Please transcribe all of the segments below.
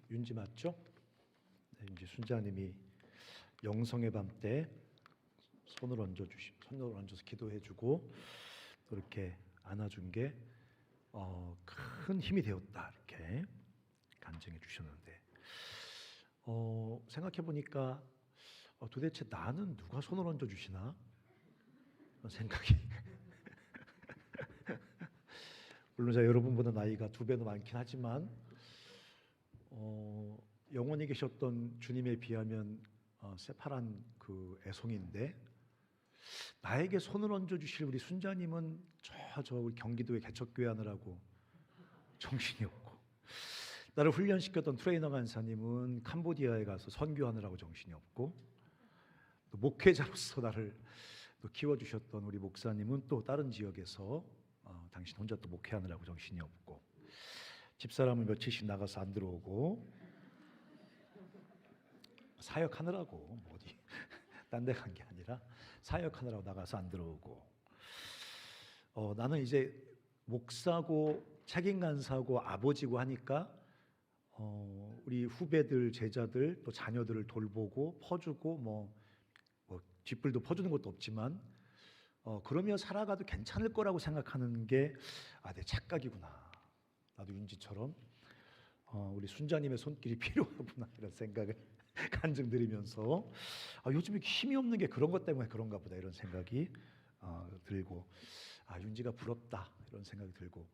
윤지 맞죠? 네, 윤지 순자님이 영성의 밤 때 손을 얹어서 기도해주고 또 이렇게 안아준 게 큰 힘이 되었다 이렇게 간증해 주셨는데 생각해 보니까 도대체 나는 누가 손을 얹어 주시나 그런 생각이 물론 제가 여러분보다 나이가 2배도 많긴 하지만 영원히 계셨던 주님에 비하면 새파란 그 애송인데 나에게 손을 얹어 주실 우리 순자님은 저 우리 경기도에 개척교회 하느라고 정신이 없고 나를 훈련시켰던 트레이너 간사님은 캄보디아에 가서 선교하느라고 정신이 없고 또 목회자로서 나를 또 키워주셨던 우리 목사님은 또 다른 지역에서 당신 혼자 또 목회하느라고 정신이 없고 집사람은 며칠씩 나가서 안 들어오고 사역하느라고 뭐 어디 딴 데 간 게 아니라 사역하느라고 나가서 안 들어오고 나는 이제 목사고 책임 간사고 아버지고 하니까 우리 후배들 제자들 또 자녀들을 돌보고 퍼주고 뭐 쥐뿔도 퍼주는 것도 없지만 그러며 살아가도 괜찮을 거라고 생각하는 게 내 착각이구나. 나도 윤지처럼 우리 순자님의 손길이 필요하구나 이런 생각을 간증 드리면서 요즘에 힘이 없는 게 그런 것 때문에 그런가 보다 이런 생각이 들고 윤지가 부럽다 이런 생각이 들고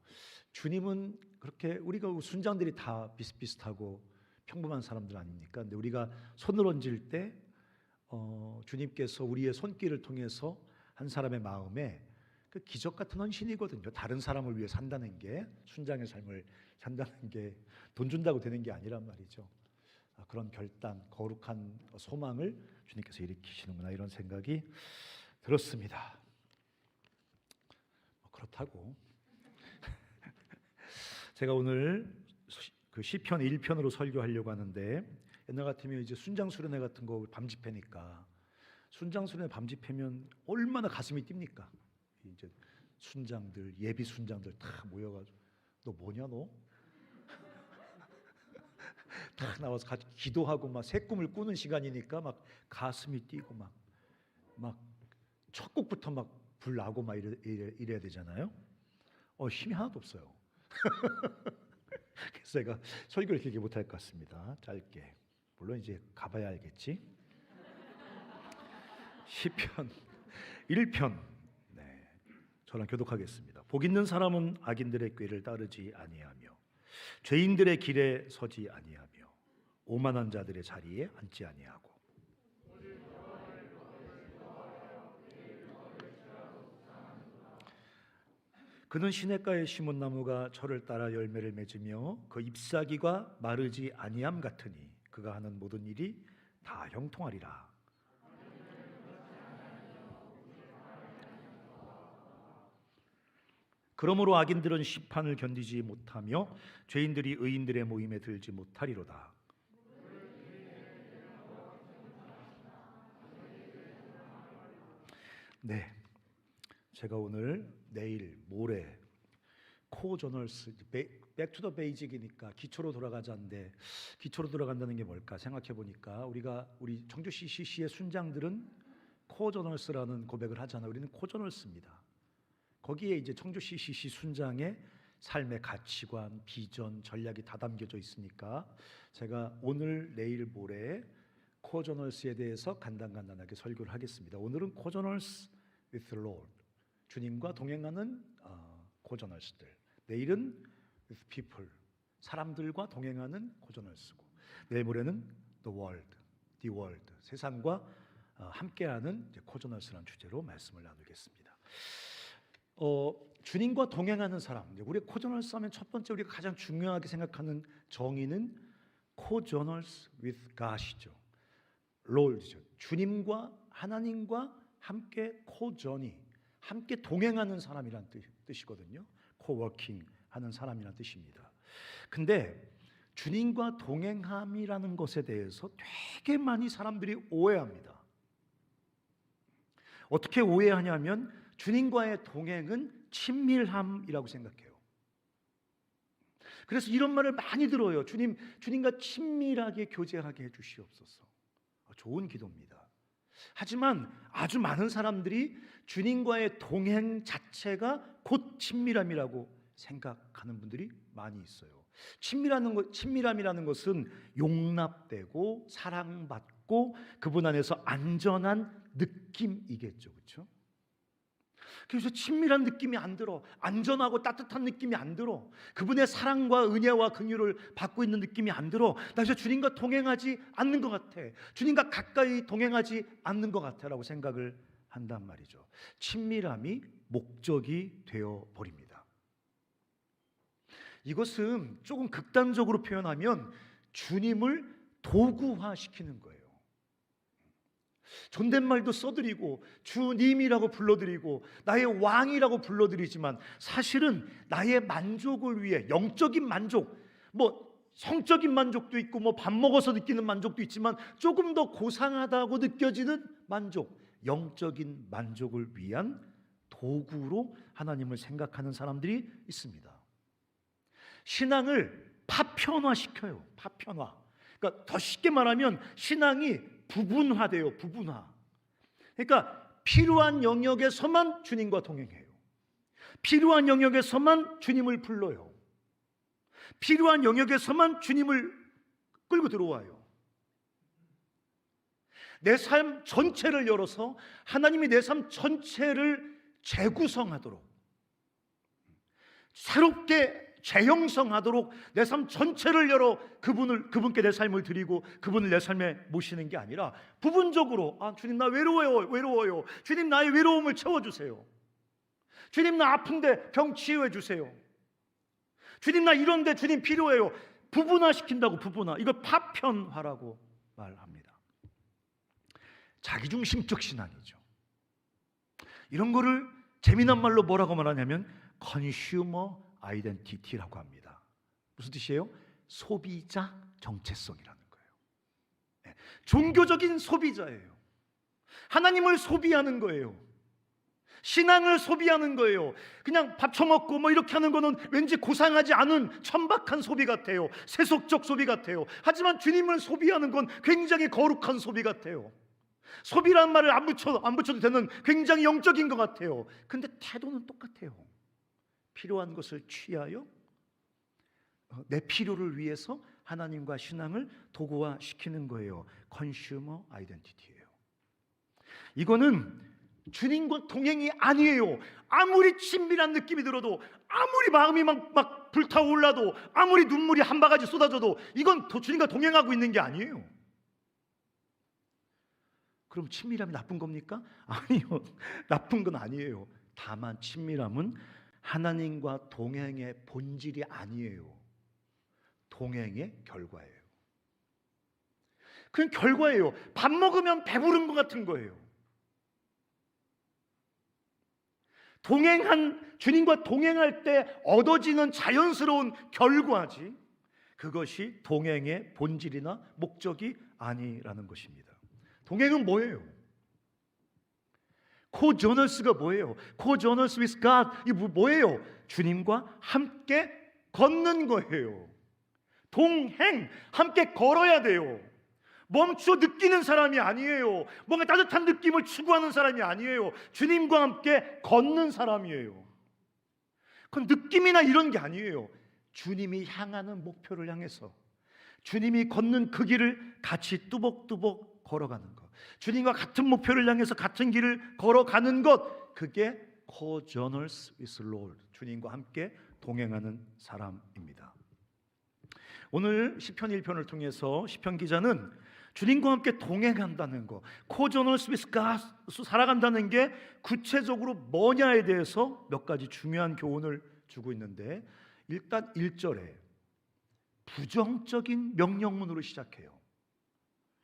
주님은 그렇게 우리가 순장들이 다 비슷비슷하고 평범한 사람들 아닙니까? 근데 우리가 손을 얹을 때 주님께서 우리의 손길을 통해서 한 사람의 마음에 그 기적 같은 헌신이거든요. 다른 사람을 위해 산다는 게 순장의 삶을 산다는 게 돈 준다고 되는 게 아니란 말이죠. 그런 결단, 거룩한 소망을 주님께서 일으키시는구나 이런 생각이 들었습니다. 그렇다고 제가 오늘 그 시편 1편으로 설교하려고 하는데 옛날 같으면 이제 순장 수련회 같은 거 밤 집회니까 순장 수련회 밤 집회면 얼마나 가슴이 뜁니까? 이제 순장들 예비 순장들 다 모여가지고 너 뭐냐 너? 다 나와서 같이 기도하고 막 새 꿈을 꾸는 시간이니까 막 가슴이 뛰고 막 첫 곡부터 막 불 나고 막 이래야 되잖아요. 힘이 하나도 없어요. 그래서 제가 설교를 길게 못할 것 같습니다. 짧게. 물론 이제 가봐야 알겠지. 시편 1편. 네, 저랑 교독하겠습니다. 복 있는 사람은 악인들의 꾀를 따르지 아니하며 죄인들의 길에 서지 아니하며 오만한 자들의 자리에 앉지 아니하고 그는 시냇가에 심은 나무가 철을 따라 열매를 맺으며 그 잎사귀가 마르지 아니함 같으니 그가 하는 모든 일이 다 형통하리라. 그러므로 악인들은 심판을 견디지 못하며 죄인들이 의인들의 모임에 들지 못하리로다. 네, 제가 오늘 내일 모레 코어 저널스 백투더 베이직이니까 기초로 돌아가자인데 기초로 돌아간다는 게 뭘까 생각해 보니까 우리 청주 CCC의 순장들은 코어 저널스라는 고백을 하잖아요. 우리는 코어 저널스입니다. 거기에 이제 청주 CCC 순장의 삶의 가치관, 비전, 전략이 다 담겨져 있으니까 제가 오늘, 내일, 모레 코저널스에 대해서 간단하게 설교를 하겠습니다. 오늘은 코저널스 with the Lord, 주님과 동행하는 코저널스들. 내일은 with people, 사람들과 동행하는 코저널스고, 내일 모레는 the world, 세상과 함께하는 코저널스라는 주제로 말씀을 나누겠습니다. 주님과 동행하는 사람, 우리 코저널스 하면 첫 번째 우리가 가장 중요하게 생각하는 정의는 코저널스 with God이죠. 롤드죠. 주님과 하나님과 함께 코저니, 함께 동행하는 사람이란 뜻이거든요. 코워킹 하는 사람이란 뜻입니다. 근데 주님과 동행함이라는 것에 대해서 되게 많이 사람들이 오해합니다. 어떻게 오해하냐면 주님과의 동행은 친밀함이라고 생각해요. 그래서 이런 말을 많이 들어요. 주님과 친밀하게 교제하게 해주시옵소서. 좋은 기도입니다. 하지만 아주 많은 사람들이 주님과의 동행 자체가 곧 친밀함이라고 생각하는 분들이 많이 있어요. 친밀함이라는 것은 용납되고 사랑받고 그분 안에서 안전한 느낌이겠죠, 그렇죠? 그래서 친밀한 느낌이 안 들어, 안전하고 따뜻한 느낌이 안 들어, 그분의 사랑과 은혜와 긍휼을 받고 있는 느낌이 안 들어. 나 이제 주님과 동행하지 않는 것 같아, 주님과 가까이 동행하지 않는 것 같아라고 생각을 한단 말이죠. 친밀함이 목적이 되어 버립니다. 이것은 조금 극단적으로 표현하면 주님을 도구화시키는 거예요. 존댓말도 써드리고 주님이라고 불러드리고 나의 왕이라고 불러드리지만 사실은 나의 만족을 위해, 영적인 만족, 성적인 만족도 있고 밥 먹어서 느끼는 만족도 있지만 조금 더 고상하다고 느껴지는 만족, 영적인 만족을 위한 도구로 하나님을 생각하는 사람들이 있습니다. 신앙을 파편화시켜요. 파편화. 그러니까 더 쉽게 말하면 신앙이 부분화돼요. 부분화. 그러니까 필요한 영역에서만 주님과 동행해요. 필요한 영역에서만 주님을 불러요. 필요한 영역에서만 주님을 끌고 들어와요. 내 삶 전체를 열어서 하나님이 내 삶 전체를 재구성하도록, 새롭게 재형성하도록 내 삶 전체를 열어 그분께 내 삶을 드리고 그분을 내 삶에 모시는 게 아니라 부분적으로, 주님 나 외로워요. 주님 나의 외로움을 채워주세요. 주님 나 아픈데 병 치유해 주세요. 주님 나 이런데 주님 필요해요. 부분화시킨다고. 부분화. 이걸 파편화라고 말합니다. 자기중심적 신앙이죠. 이런 거를 재미난 말로 뭐라고 말하냐면 컨슈머 아이덴티티라고 합니다. 무슨 뜻이에요? 소비자 정체성이라는 거예요. 네, 종교적인 소비자예요. 하나님을 소비하는 거예요. 신앙을 소비하는 거예요. 그냥 밥 처먹고 이렇게 하는 거는 왠지 고상하지 않은 천박한 소비 같아요. 세속적 소비 같아요. 하지만 주님을 소비하는 건 굉장히 거룩한 소비 같아요. 소비라는 말을 안 붙여도 되는 굉장히 영적인 것 같아요. 근데 태도는 똑같아요. 필요한 것을 취하여 내 필요를 위해서 하나님과 신앙을 도구화시키는 거예요. 컨슈머 아이덴티티예요. 이거는 주님과 동행이 아니에요. 아무리 친밀한 느낌이 들어도, 아무리 마음이 막 불타올라도, 아무리 눈물이 한 바가지 쏟아져도 이건 주님과 동행하고 있는 게 아니에요. 그럼 친밀함이 나쁜 겁니까? 아니요, 나쁜 건 아니에요. 다만 친밀함은 하나님과 동행의 본질이 아니에요. 동행의 결과예요. 그냥 결과예요. 밥 먹으면 배부른 것 같은 거예요. 주님과 동행할 때 얻어지는 자연스러운 결과지, 그것이 동행의 본질이나 목적이 아니라는 것입니다. 동행은 뭐예요? 코저널스가 뭐예요? 코저널스 with God, 이게 뭐예요? 주님과 함께 걷는 거예요. 동행, 함께 걸어야 돼요. 멈춰 느끼는 사람이 아니에요. 뭔가 따뜻한 느낌을 추구하는 사람이 아니에요. 주님과 함께 걷는 사람이에요. 그건 느낌이나 이런 게 아니에요. 주님이 향하는 목표를 향해서 주님이 걷는 그 길을 같이 뚜벅뚜벅 걸어가는 것, 주님과 같은 목표를 향해서 같은 길을 걸어가는 것, 그게 co-journers with Lord, 주님과 함께 동행하는 사람입니다. 오늘 시편 1편을 통해서 시편 기자는 주님과 함께 동행한다는 것, co-journers with God, 살아간다는 게 구체적으로 뭐냐에 대해서 몇 가지 중요한 교훈을 주고 있는데, 일단 1절에 부정적인 명령문으로 시작해요.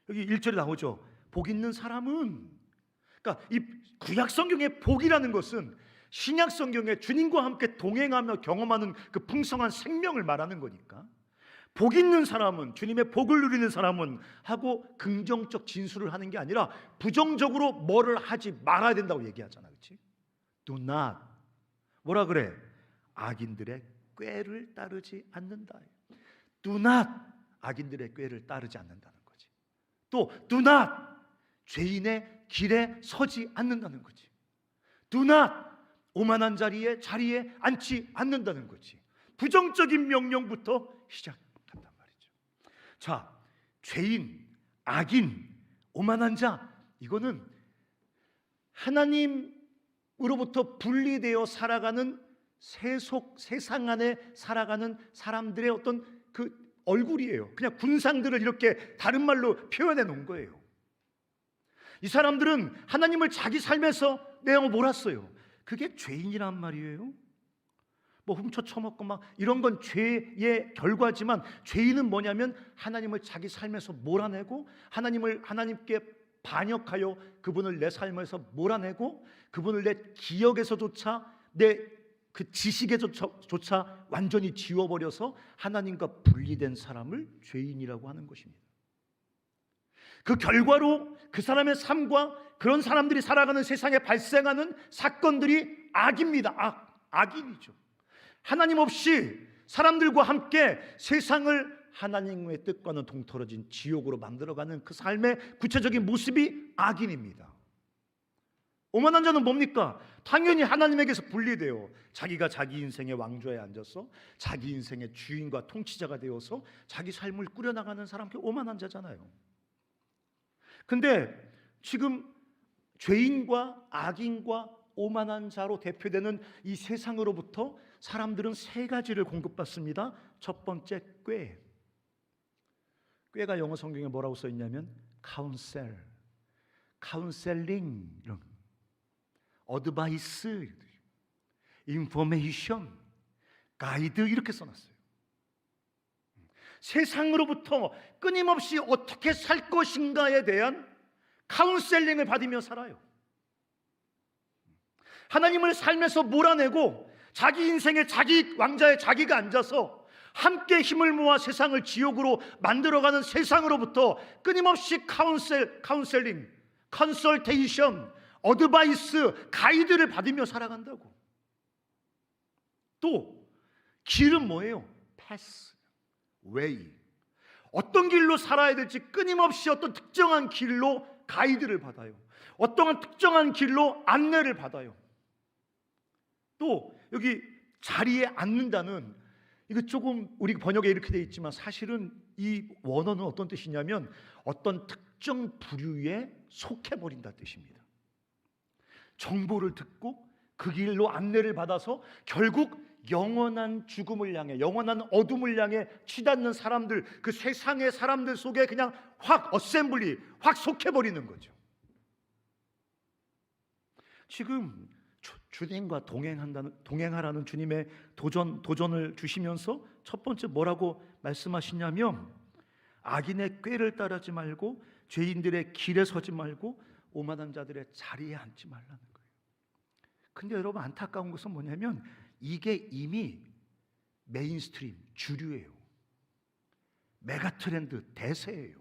여기 1절에 나오죠. 복 있는 사람은, 그러니까 이 구약 성경의 복이라는 것은 신약 성경에 주님과 함께 동행하며 경험하는 그 풍성한 생명을 말하는 거니까, 복 있는 사람은, 주님의 복을 누리는 사람은 하고 긍정적 진술을 하는 게 아니라 부정적으로 뭐를 하지 말아야 된다고 얘기하잖아, 그렇지? Do not, 뭐라 그래? 악인들의 꾀를 따르지 않는다. Do not 악인들의 꾀를 따르지 않는다는 거지. 또 do not 죄인의 길에 서지 않는다는 거지. Do not 오만한 자리에 앉지 않는다는 거지. 부정적인 명령부터 시작한단 말이죠. 자, 죄인, 악인, 오만한 자, 이거는 하나님으로부터 분리되어 살아가는 세상 안에 살아가는 사람들의 어떤 그 얼굴이에요. 그냥 군상들을 이렇게 다른 말로 표현해 놓은 거예요. 이 사람들은 하나님을 자기 삶에서 내어 몰았어요. 그게 죄인이란 말이에요. 뭐 훔쳐 처먹고 막 이런 건 죄의 결과지만, 죄인은 뭐냐면 하나님을 자기 삶에서 몰아내고 하나님께 반역하여 그분을 내 삶에서 몰아내고 그분을 내 기억에서조차 내 그 지식에조차 완전히 지워버려서 하나님과 분리된 사람을 죄인이라고 하는 것입니다. 그 결과로 그 사람의 삶과 그런 사람들이 살아가는 세상에 발생하는 사건들이 악입니다. 악인이죠. 하나님 없이 사람들과 함께 세상을 하나님의 뜻과는 동떨어진 지옥으로 만들어가는 그 삶의 구체적인 모습이 악인입니다. 오만한 자는 뭡니까? 당연히 하나님에게서 분리돼요. 자기가 자기 인생의 왕좌에 앉아서 자기 인생의 주인과 통치자가 되어서 자기 삶을 꾸려나가는 사람, 그 오만한 자잖아요. 근데 지금 죄인과 악인과 오만한 자로 대표되는 이 세상으로부터 사람들은 세 가지를 공급받습니다. 첫 번째, 꾀가 영어 성경에 뭐라고 써 있냐면 카운셀, 카운셀링, 이런 어드바이스, 인포메이션, 가이드 이렇게 써놨어요. 세상으로부터 끊임없이 어떻게 살 것인가에 대한 카운셀링을 받으며 살아요. 하나님을 삶에서 몰아내고 자기 인생에 자기 왕자에 자기가 앉아서 함께 힘을 모아 세상을 지옥으로 만들어가는 세상으로부터 끊임없이 카운셀링, 컨설테이션, 어드바이스, 가이드를 받으며 살아간다고. 또 길은 뭐예요? 패스, 웨이. 어떤 길로 살아야 될지 끊임없이 어떤 특정한 길로 가이드를 받아요. 어떤 특정한 길로 안내를 받아요. 또 여기 자리에 앉는다는, 이거 조금 우리 번역에 이렇게 되어 있지만 사실은 이 원어는 어떤 뜻이냐면 어떤 특정 부류에 속해버린다는 뜻입니다. 정보를 듣고 그 길로 안내를 받아서 결국 영원한 죽음을 향해, 영원한 어둠을 향해 치닫는 사람들, 그 세상의 사람들 속에 그냥 확 어셈블리, 확 속해버리는 거죠. 지금 주님과 동행하라는 주님의 도전을 주시면서 첫 번째 뭐라고 말씀하시냐면 악인의 꾀를 따르지 말고 죄인들의 길에 서지 말고 오만한 자들의 자리에 앉지 말라는 거예요. 근데 여러분, 안타까운 것은 뭐냐면 이게 이미 메인스트림, 주류예요. 메가트렌드, 대세예요.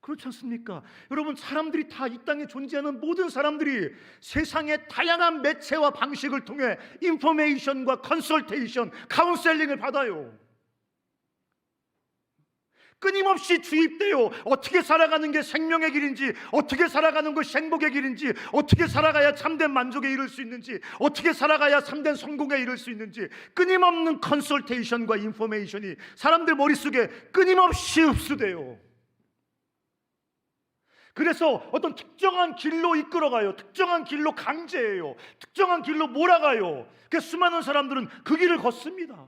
그렇지 않습니까? 여러분, 사람들이 다 이 땅에 존재하는 모든 사람들이 세상의 다양한 매체와 방식을 통해 인포메이션과 컨설테이션, 카운셀링을 받아요. 끊임없이 주입돼요. 어떻게 살아가는 게 생명의 길인지, 어떻게 살아가는 것이 행복의 길인지, 어떻게 살아가야 참된 만족에 이를 수 있는지, 어떻게 살아가야 참된 성공에 이를 수 있는지, 끊임없는 컨설테이션과 인포메이션이 사람들 머릿속에 끊임없이 흡수돼요. 그래서 어떤 특정한 길로 이끌어가요. 특정한 길로 강제해요. 특정한 길로 몰아가요. 그래서 수많은 사람들은 그 길을 걷습니다.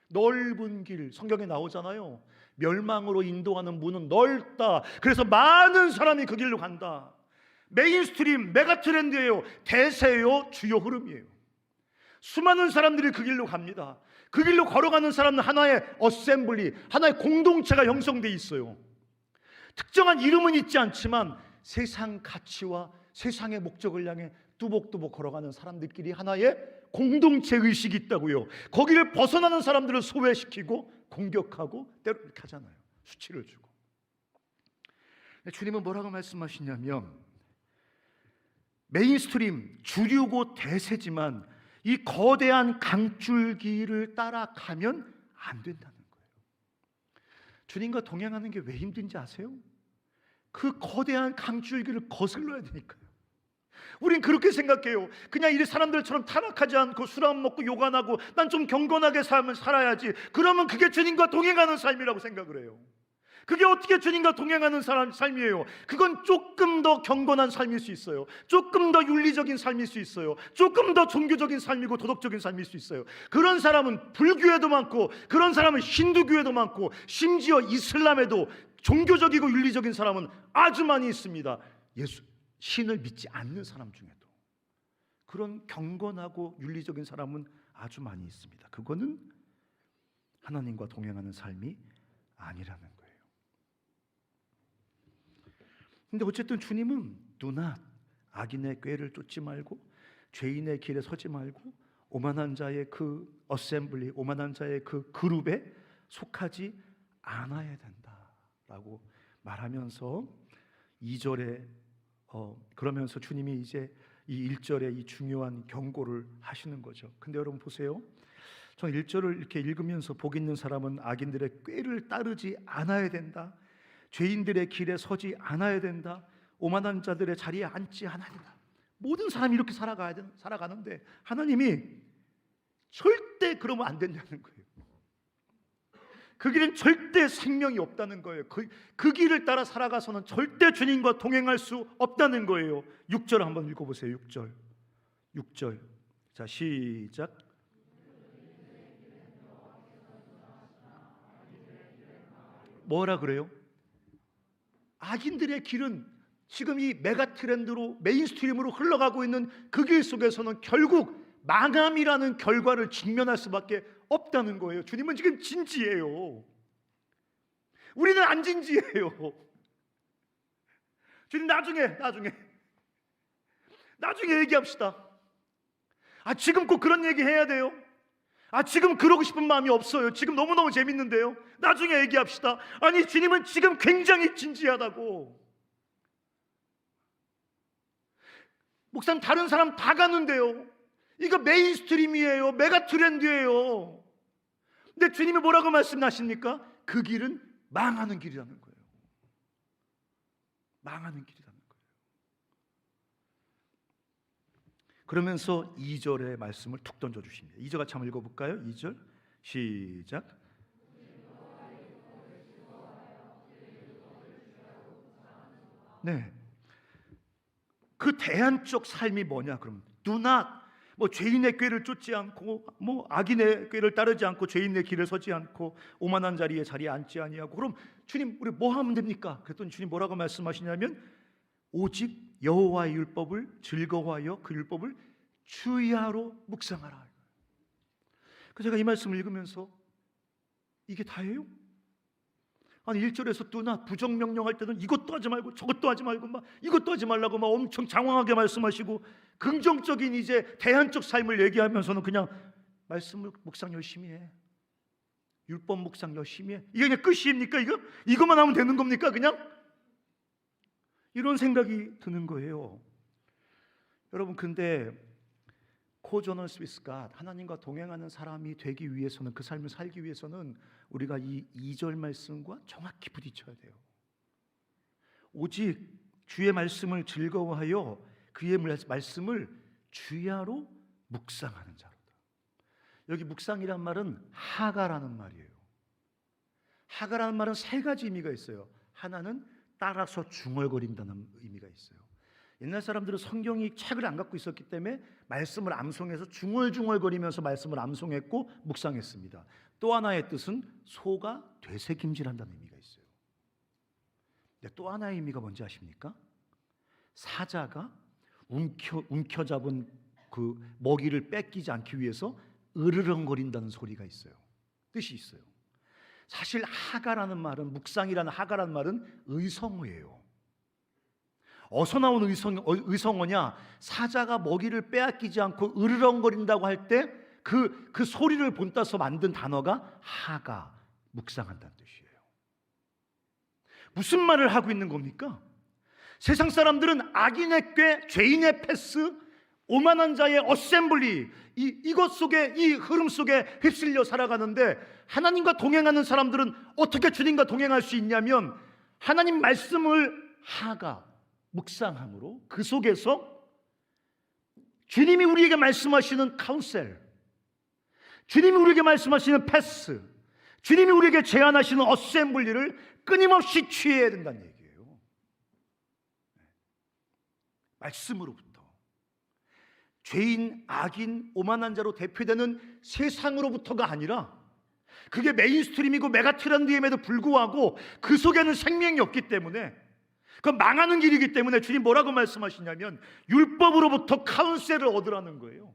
넓은 길, 성경에 나오잖아요. 멸망으로 인도하는 문은 넓다. 그래서 많은 사람이 그 길로 간다. 메인스트림, 메가트렌드예요. 대세예요. 주요 흐름이에요. 수많은 사람들이 그 길로 갑니다. 그 길로 걸어가는 사람은 하나의 어셈블리, 하나의 공동체가 형성돼 있어요. 특정한 이름은 있지 않지만 세상 가치와 세상의 목적을 향해 뚜벅뚜벅 걸어가는 사람들끼리 하나의 공동체 의식이 있다고요. 거기를 벗어나는 사람들을 소외시키고 공격하고 때로 이렇게 하잖아요. 수치를 주고. 주님은 뭐라고 말씀하시냐면 메인스트림, 주류고 대세지만 이 거대한 강줄기를 따라가면 안 된다는 거예요. 주님과 동행하는 게 왜 힘든지 아세요? 그 거대한 강줄기를 거슬러야 되니까요. 우린 그렇게 생각해요. 그냥 이 사람들처럼 타락하지 않고 술 안 먹고 욕 안 하고 난 좀 경건하게 살아야지. 그러면 그게 주님과 동행하는 삶이라고 생각을 해요. 그게 어떻게 주님과 동행하는 삶이에요? 그건 조금 더 경건한 삶일 수 있어요. 조금 더 윤리적인 삶일 수 있어요. 조금 더 종교적인 삶이고 도덕적인 삶일 수 있어요. 그런 사람은 불교에도 많고, 그런 사람은 힌두교에도 많고, 심지어 이슬람에도 종교적이고 윤리적인 사람은 아주 많이 있습니다. 신을 믿지 않는 사람 중에도 그런 경건하고 윤리적인 사람은 아주 많이 있습니다. 그거는 하나님과 동행하는 삶이 아니라는 거예요. 근데 어쨌든 주님은 누나 악인의 꾀를 쫓지 말고 죄인의 길에 서지 말고 오만한 자의 그 어셈블리, 오만한 자의 그 그룹에 속하지 않아야 된다라고 말하면서 2절에 그러면서 주님이 이제 이 1절에 이 중요한 경고를 하시는 거죠. 근데 여러분 보세요. 저는 1절을 이렇게 읽으면서 복 있는 사람은 악인들의 꾀를 따르지 않아야 된다. 죄인들의 길에 서지 않아야 된다. 오만한 자들의 자리에 앉지 않아야 된다. 모든 사람이 이렇게 살아가는데 하나님이 절대 그러면 안 된다는 거예요. 그 길은 절대 생명이 없다는 거예요. 그 길을 따라 살아가서는 절대 주님과 동행할 수 없다는 거예요. 6절 한번 읽어보세요. 6절. 자, 시작. 뭐라 그래요? 악인들의 길은 지금 이 메가 트렌드로 메인스트림으로 흘러가고 있는 그 길 속에서는 결국 망함이라는 결과를 직면할 수밖에 없다는 거예요. 주님은 지금 진지해요. 우리는 안 진지해요. 주님 나중에 얘기합시다. 지금 꼭 그런 얘기 해야 돼요? 지금 그러고 싶은 마음이 없어요. 지금 너무너무 재밌는데요. 나중에 얘기합시다. 아니, 주님은 지금 굉장히 진지하다고. 목사님, 다른 사람 다 가는데요. 이거 메인스트림이에요. 메가 트렌드예요. 근데 주님이 뭐라고 말씀하십니까? 그 길은 망하는 길이라는 거예요. 망하는 길이라는 거예요. 그러면서 2절의 말씀을 툭 던져주십니다. 2절 같이 한번 읽어볼까요? 2절 시작. 네, 그 대안적 삶이 뭐냐? 그럼 do not, 죄인의 꾀를 쫓지 않고 악인의 꾀를 따르지 않고 죄인의 길을 서지 않고 오만한 자리에 앉지 아니하고. 그럼 주님, 우리 뭐 하면 됩니까? 그랬더니 주님 뭐라고 말씀하시냐면 오직 여호와의 율법을 즐거워하여 그 율법을 주의하러 묵상하라. 그 제가 이 말씀을 읽으면서 이게 다예요? 아니, 1절에서 또나 부정명령할 때는 이것도 하지 말고 저것도 하지 말고 이것도 하지 말라고 엄청 장황하게 말씀하시고, 긍정적인 이제 대안적 삶을 얘기하면서는 그냥 말씀을 묵상 열심히 해, 율법 묵상 열심히 해. 이게 그냥 끝입니까? 이것만 하면 되는 겁니까? 그냥 이런 생각이 드는 거예요. 여러분, 근데 코저널스 위스 갓, 하나님과 동행하는 사람이 되기 위해서는, 그 삶을 살기 위해서는 우리가 이 2절 말씀과 정확히 부딪혀야 돼요. 오직 주의 말씀을 즐거워하여 그의 말씀을 주야로 묵상하는 자로다. 여기 묵상이란 말은 하가라는 말이에요. 하가라는 말은 세 가지 의미가 있어요. 하나는 따라서 중얼거린다는 의미가 있어요. 옛날 사람들은 성경이 책을 안 갖고 있었기 때문에 말씀을 암송해서 중얼중얼거리면서 말씀을 암송했고 묵상했습니다. 또 하나의 뜻은 소가 되새김질한다는 의미가 있어요. 근데 또 하나의 의미가 뭔지 아십니까? 사자가 움켜잡은 그 먹이를 뺏기지 않기 위해서 으르렁거린다는 소리가 있어요. 뜻이 있어요. 사실 하가라는 말은, 묵상이라는 하가라는 말은 의성어예요. 어디서 나온 의성어냐? 사자가 먹이를 빼앗기지 않고 으르렁거린다고 할 때 그 소리를 본따서 만든 단어가 하가, 묵상한다는 뜻이에요. 무슨 말을 하고 있는 겁니까? 세상 사람들은 악인의 꾀, 죄인의 패스, 오만한 자의 어셈블리, 이것 속에, 이 흐름 속에 휩쓸려 살아가는데, 하나님과 동행하는 사람들은 어떻게 주님과 동행할 수 있냐면 하나님 말씀을 하가 묵상함으로 그 속에서 주님이 우리에게 말씀하시는 카운셀, 주님이 우리에게 말씀하시는 패스, 주님이 우리에게 제안하시는 어셈블리를 끊임없이 취해야 된다는 얘기예요. 말씀으로부터 죄인, 악인, 오만한 자로 대표되는 세상으로부터가 아니라, 그게 메인스트림이고 메가트렌드임에도 불구하고 그 속에는 생명이 없기 때문에, 그 망하는 길이기 때문에 주님 뭐라고 말씀하시냐면 율법으로부터 카운셀을 얻으라는 거예요.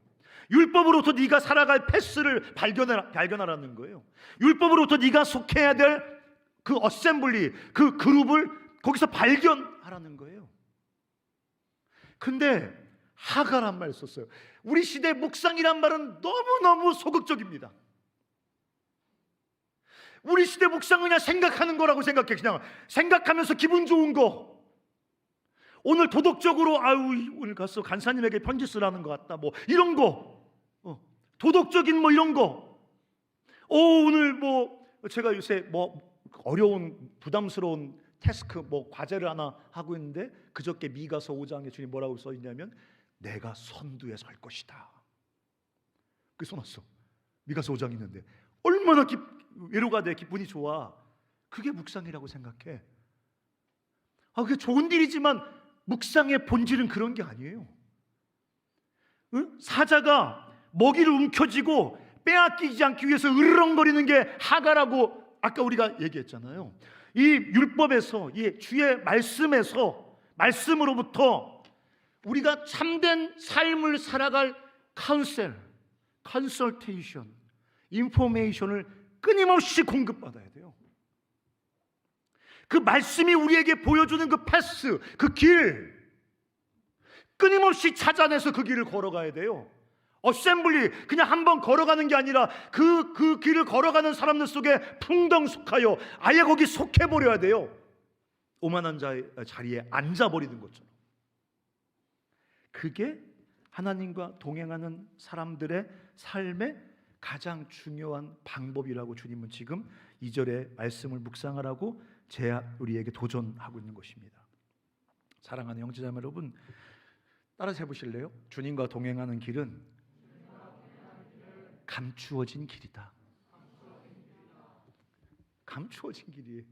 율법으로부터 네가 살아갈 패스를 발견하라는 거예요. 율법으로부터 네가 속해야 될 그 어셈블리, 그 그룹을 거기서 발견하라는 거예요. 근데 하가란 말 썼어요. 우리 시대 묵상이란 말은 너무너무 소극적입니다. 우리 시대 묵상은 그냥 생각하는 거라고 생각해. 그냥 생각하면서 기분 좋은 거. 오늘 도덕적으로 오늘 가서 간사님에게 편지 쓰라는 것 같다, 뭐 이런 거, 도덕적인 뭐 이런 거. 오늘 뭐 제가 요새 뭐 어려운 부담스러운 태스크, 뭐 과제를 하나 하고 있는데, 그저께 미가서 5장에 주님 뭐라고 써 있냐면 내가 선두에 설 것이다. 그게 써놨어. 미가서 5장 있는데 얼마나 외로가 돼, 기분이 좋아. 그게 묵상이라고 생각해. 그게 좋은 일이지만 묵상의 본질은 그런 게 아니에요. 사자가 먹이를 움켜쥐고 빼앗기지 않기 위해서 으르렁거리는 게 하가라고 아까 우리가 얘기했잖아요. 이 율법에서, 이 주의 말씀에서, 말씀으로부터 우리가 참된 삶을 살아갈 카운셀, 컨설테이션, 인포메이션을 끊임없이 공급받아야 돼요. 그 말씀이 우리에게 보여주는 그 패스, 그 길, 끊임없이 찾아내서 그 길을 걸어가야 돼요. 어셈블리, 그냥 한번 걸어가는 게 아니라 그 길을 걸어가는 사람들 속에 풍덩 속하여 아예 거기 속해버려야 돼요. 오만한 자의 자리에 앉아버리는 것처럼. 그게 하나님과 동행하는 사람들의 삶의 가장 중요한 방법이라고 주님은 지금 2절의 말씀을 묵상하라고 우리에게 도전하고 있는 것입니다. 사랑하는 형제자매 여러분, 따라서 해보실래요? 주님과 동행하는 길은 감추어진 길이다. 감추어진 길이에요.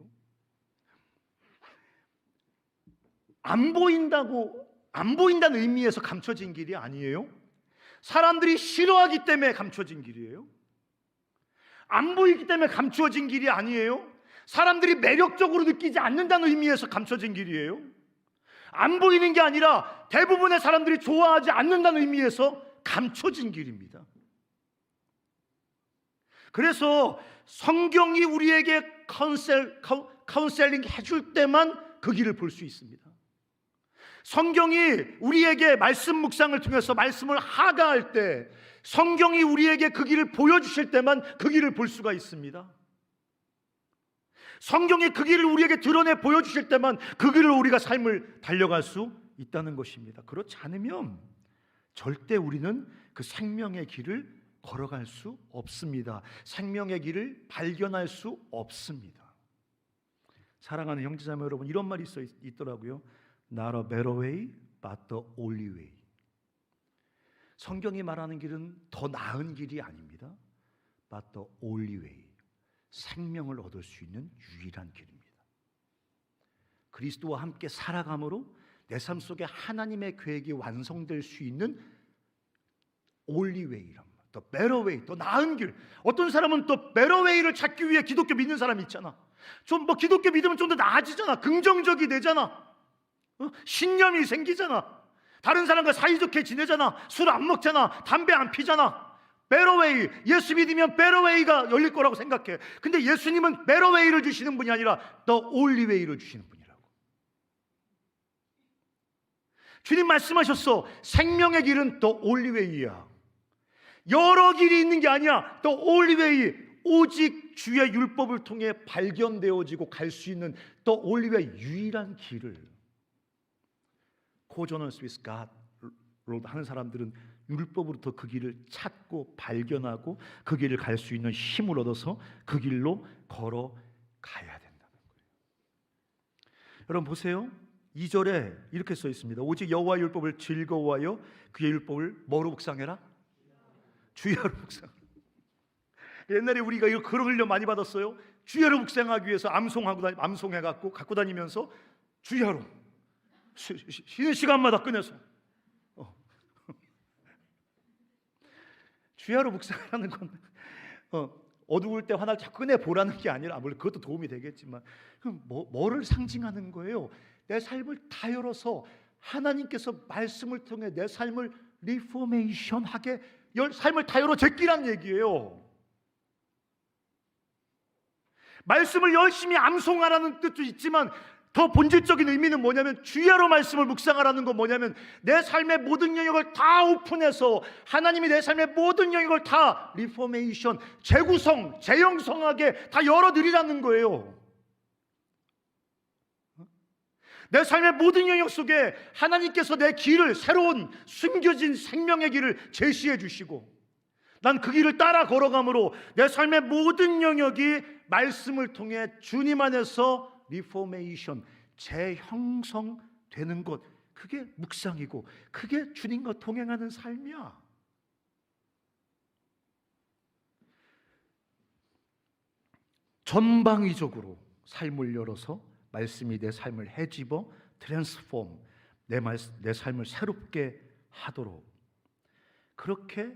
안 보인다는 의미에서 감춰진 길이 아니에요. 사람들이 싫어하기 때문에 감춰진 길이에요. 안 보이기 때문에 감추어진 길이 아니에요. 사람들이 매력적으로 느끼지 않는다는 의미에서 감춰진 길이에요. 안 보이는 게 아니라 대부분의 사람들이 좋아하지 않는다는 의미에서 감춰진 길입니다. 그래서 성경이 우리에게 카운셀링 해줄 때만 그 길을 볼 수 있습니다. 성경이 우리에게 말씀 묵상을 통해서 말씀을 하가할 때, 성경이 우리에게 그 길을 보여주실 때만 그 길을 볼 수가 있습니다. 성경이 그 길을 우리에게 드러내 보여주실 때만 그 길로 우리가 삶을 달려갈 수 있다는 것입니다. 그렇지 않으면 절대 우리는 그 생명의 길을 걸어갈 수 없습니다. 생명의 길을 발견할 수 없습니다. 사랑하는 형제자매 여러분, 이런 말이 있더라고요. Not a better way, but the only way. 성경이 말하는 길은 더 나은 길이 아닙니다. But the only way. 생명을 얻을 수 있는 유일한 길입니다. 그리스도와 함께 살아감으로 내 삶 속에 하나님의 계획이 완성될 수 있는 only way란 말. 더 better way, 더 나은 길. 어떤 사람은 또 better way를 찾기 위해 기독교 믿는 사람이 있잖아. 좀 뭐 기독교 믿으면 좀 더 나아지잖아. 긍정적이 되잖아. 신념이 생기잖아. 다른 사람과 사이좋게 지내잖아. 술 안 먹잖아. 담배 안 피잖아. better way, 예수 믿으면 better way가 열릴 거라고 생각해. 근데 예수님은 better way를 주시는 분이 아니라 the only way를 주시는 분이라고. 주님 말씀하셨어. 생명의 길은 the only way야. 여러 길이 있는 게 아니야. The only way, 오직 주의 율법을 통해 발견되어지고 갈 수 있는 the only way, 유일한 길을. Co-journals with God 하는 사람들은 율법으로부터 그 길을 찾고 발견하고 그 길을 갈 수 있는 힘을 얻어서 그 길로 걸어가야 된다는 거예요. 여러분 보세요. 2절에 이렇게 써 있습니다. 오직 여호와의 율법을 즐거워하여 그의 율법을 뭐로 묵상해라? 주야로 묵상. 옛날에 우리가 이거 그런 훈련 많이 받았어요. 주야로 묵상하기 위해서 암송해갖고 갖고 다니면서 주야로 쉬는 시간마다 꺼내서 주야로 묵상하는 건 어두울 때 하나를 자꾸 꺼내 보라는 게 아니라, 물론 그것도 도움이 되겠지만, 그럼 뭐를 상징하는 거예요? 내 삶을 다 열어서 하나님께서 말씀을 통해 내 삶을 리포메이션하게 삶을 다 열어 제끼란 얘기예요. 말씀을 열심히 암송하라는 뜻도 있지만 더 본질적인 의미는 뭐냐면, 주야로 말씀을 묵상하라는 건 뭐냐면, 내 삶의 모든 영역을 다 오픈해서 하나님이 내 삶의 모든 영역을 다 리포메이션, 재구성, 재형성하게 다 열어드리라는 거예요. 내 삶의 모든 영역 속에 하나님께서 내 길을, 새로운 숨겨진 생명의 길을 제시해 주시고, 난 그 길을 따라 걸어감으로 내 삶의 모든 영역이 말씀을 통해 주님 안에서 리포메이션, 재형성되는 것, 그게 묵상이고 그게 주님과 동행하는 삶이야. 전방위적으로 삶을 열어서 말씀이 내 삶을 헤집어 트랜스폼, 내 삶을 새롭게 하도록, 그렇게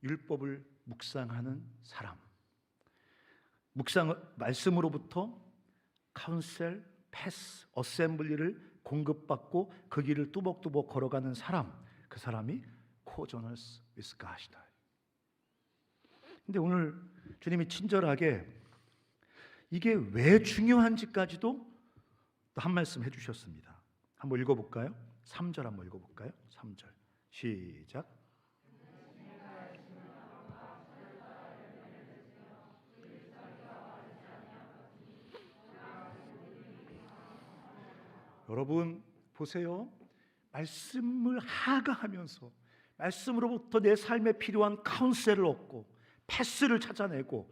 율법을 묵상하는 사람, 말씀으로부터 카운셀, 패스, 어셈블리를 공급받고 그 길을 뚜벅뚜벅 걸어가는 사람, 그 사람이 코저너스 위스 갓이다. 근데 오늘 주님이 친절하게 이게 왜 중요한지까지도 한 말씀 해주셨습니다. 한번 읽어볼까요? 3절 한번 읽어볼까요? 3절 시작. 여러분 보세요. 말씀을 하가하면서 말씀으로부터 내 삶에 필요한 카운셀을 얻고 패스를 찾아내고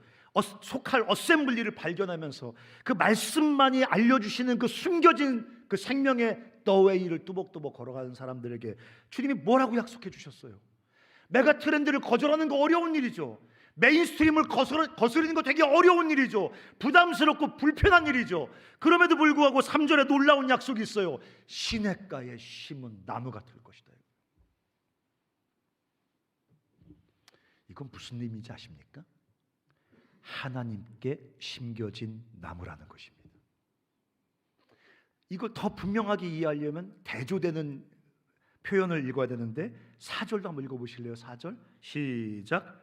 속할 어셈블리를 발견하면서 그 말씀만이 알려주시는 그 숨겨진 그 생명의 더웨이를 뚜벅뚜벅 걸어가는 사람들에게 주님이 뭐라고 약속해 주셨어요? 메가 트렌드를 거절하는 거 어려운 일이죠. 메인스트림을 거스르는 거 되게 어려운 일이죠. 부담스럽고 불편한 일이죠. 그럼에도 불구하고 3절에 놀라운 약속이 있어요. 시냇가에 심은 나무 같을 것이다. 이건 무슨 의미인지 아십니까? 하나님께 심겨진 나무라는 것입니다. 이걸 더 분명하게 이해하려면 대조되는 표현을 읽어야 되는데 4절도 한번 읽어보실래요? 4절 시작.